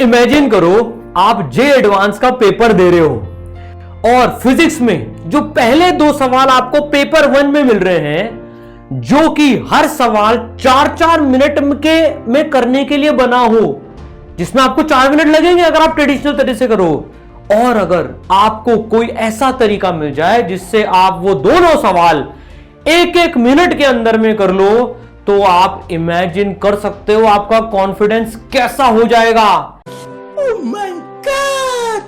Imagine करो आप जे advance का पेपर दे रहे हो और फिजिक्स में जो पहले 2 सवाल आपको पेपर 1 में मिल रहे हैं, जो कि हर सवाल 4-4 मिनट में करने के लिए बना हो, जिसमें आपको 4 मिनट लगेंगे अगर आप ट्रेडिशनल तरीके से करो। और अगर आपको कोई ऐसा तरीका मिल जाए जिससे आप वो दोनों सवाल 1-1 मिनट के अंदर में कर लो, तो आप इमेजिन कर सकते हो आपका कॉन्फिडेंस कैसा हो जाएगा। Oh my God!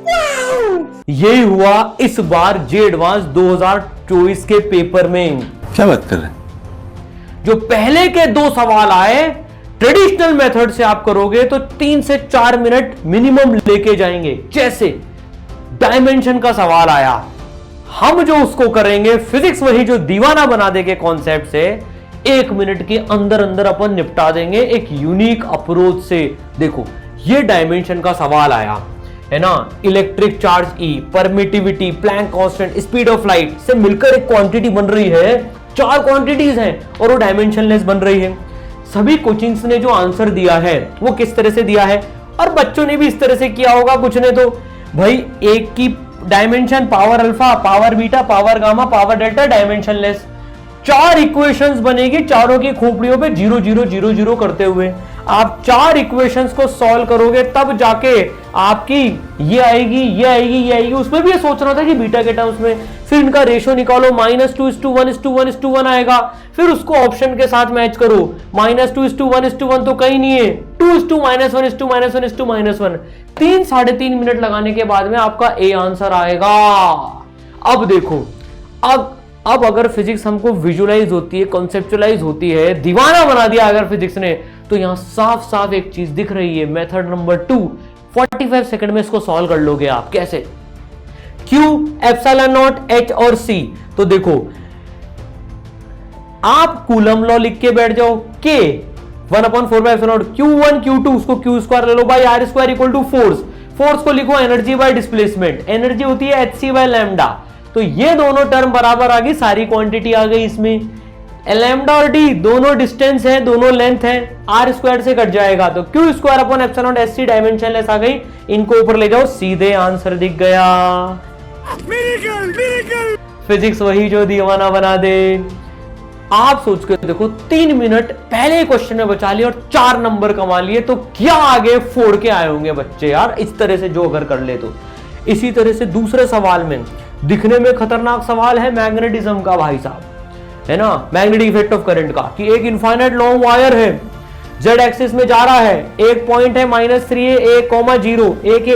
Wow! यही हुआ इस बार जे एडवांस 2024 के पेपर में। क्या बात कर रहे हैं? जो पहले के 2 सवाल आए, ट्रेडिशनल मेथड से आप करोगे तो 3 से 4 मिनट मिनिमम लेके जाएंगे। जैसे डायमेंशन का सवाल आया, हम जो उसको करेंगे फिजिक्स वही जो दीवाना बना दे के कॉन्सेप्ट से 1 मिनट के अंदर अंदर अपन निपटा देंगे एक यूनिक अप्रोच से। देखो ये डायमेंशन का सवाल आया है ना, electric charge e, permittivity, Planck constant, speed of light से मिलकर एक क्वांटिटी बन रही है। 4 क्वांटिटीज हैं और वो डायमेंशनलेस बन रही है। सभी कोचिंग्स ने जो आंसर दिया है वो किस तरह से दिया है, और बच्चों ने भी इस तरह से किया होगा कुछ ने तो। भाई एक की dimension power alpha, power beta, power gamma, power delta, dimensionless. 4 equations बनेगी, चारों की खोपड़ियों पे 0 0 0 0 करते हुए आप 4 इक्वेशंस को सॉल्व करोगे, तब जाके आपकी ये आएगी, ये आएगी, ये आएगी। उसमें भी ये सोचना था कि बीटा के टर्म्स में, फिर इनका रेशो निकालो, -2:1:1:1 आएगा, फिर उसको ऑप्शन के साथ मैच करो। -2:1:1 तो कहीं नहीं है, 2:-1:1:1:1 3 साढ़े 3 मिनट लगाने के बाद में आपका ए आंसर आएगा। अब देखो, अब अगर फिजिक्स हमको विजुअलाइज होती है, कॉन्सेप्चुअलाइज होती है, दीवाना बना दिया अगर फिजिक्स ने, तो यहां साफ साफ एक चीज दिख रही है। मेथड नंबर 2, 45 सेकंड में इसको सॉल्व कर लोगे आप। कैसे? Q, ε0, H और C। तो देखो आप कूलम लॉ लिख के बैठ जाओ, K 1/4 Q1 Q2 उसको Q² ले लो by R² equal to force को लिखो एनर्जी बाय डिस्प्लेसमेंट, एनर्जी होती है hc/λ। तो ये दोनों टर्म बराबर आ गई, सारी क्वांटिटी आ गई इसमें। लैम्डा और डी दोनों डिस्टेंस है, दोनों लेंथ है, R² से कट जाएगा तो Q²/ε0 डायमेंशनलेस आ गई। इनको ऊपर ले जाओ, सीधे आंसर दिख गया। Miracle! फिजिक्स वही जो दीवाना बना दे। आप सोच के देखो, 3 मिनट पहले क्वेश्चन में बचा लिए और 4 नंबर कमा लिए, तो क्या आगे फोड़ के आए होंगे बच्चे यार, इस तरह से जो अगर कर ले तो। इसी तरह से दूसरे सवाल में, दिखने में खतरनाक सवाल है मैग्नेटिज्म का भाई साहब, है ना, मैग्नेटिक इफेक्ट ऑफ करंट का, कि एक इनफाइनाइट लॉन्ग वायर है, जेड एक्सिस में जा रहा है, एक पॉइंट है -3a, a,0, a के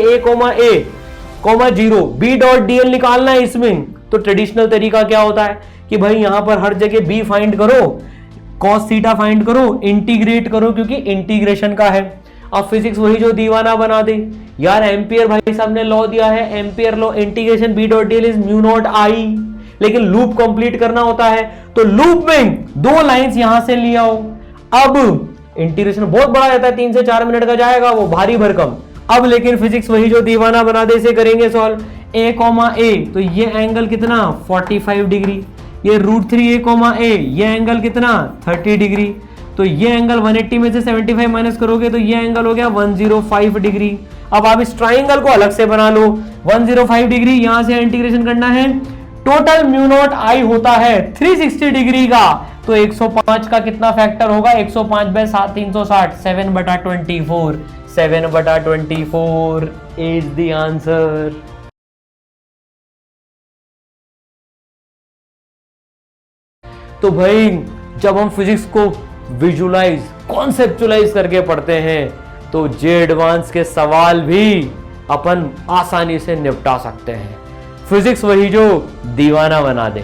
a,0, b डॉट dl निकालना है इसमें। तो ट्रेडिशनल तरीका क्या होता है कि भाई यहां पर हर जगह b फाइंड करो, cos थीटा फाइंड करो, इंटीग्रेट करो, क्योंकि इंटीग्रेशन का है। अब फिजिक्स वही जो दीवाना बना दे यार। एम्पियर भाई साहब ने लॉ दिया है, ampere law, integration b dot dl is μ0I, लेकिन लूप कंप्लीट करना होता है, तो लूप में 2 लाइंस यहां से ले आओ। अब इंटीग्रेशन बहुत बड़ा रहता है, 3 से 4 मिनट का जाएगा वो, भारी भरकम। अब लेकिन फिजिक्स वही जो दीवाना बना दे, इसे करेंगे सॉल्व। a, तो ये एंगल कितना 45 डिग्री, ये √3a, ये एंगल कितना 30 डिग्री, तो ये एंगल 180 में से 75 माइनस करोगे तो ये एंगल हो गया 105 डिग्री। अब आप इस ट्राइंगल को अलग से बना लो, 105 डिग्री यहां से इंटीग्रेशन करना है, टोटल μ0I होता है 360 डिग्री का, तो 105 का कितना फैक्टर होगा, 105/7 360, 7/24, 7/24 इज द आंसर। तो भाई जब हम फिजिक्स को विजुलाइज, कॉन्सेप्चुलाइज करके पढ़ते हैं, तो जे एडवांस के सवाल भी अपन आसानी से निपटा सकते हैं। फिजिक्स वही जो दीवाना बना दे।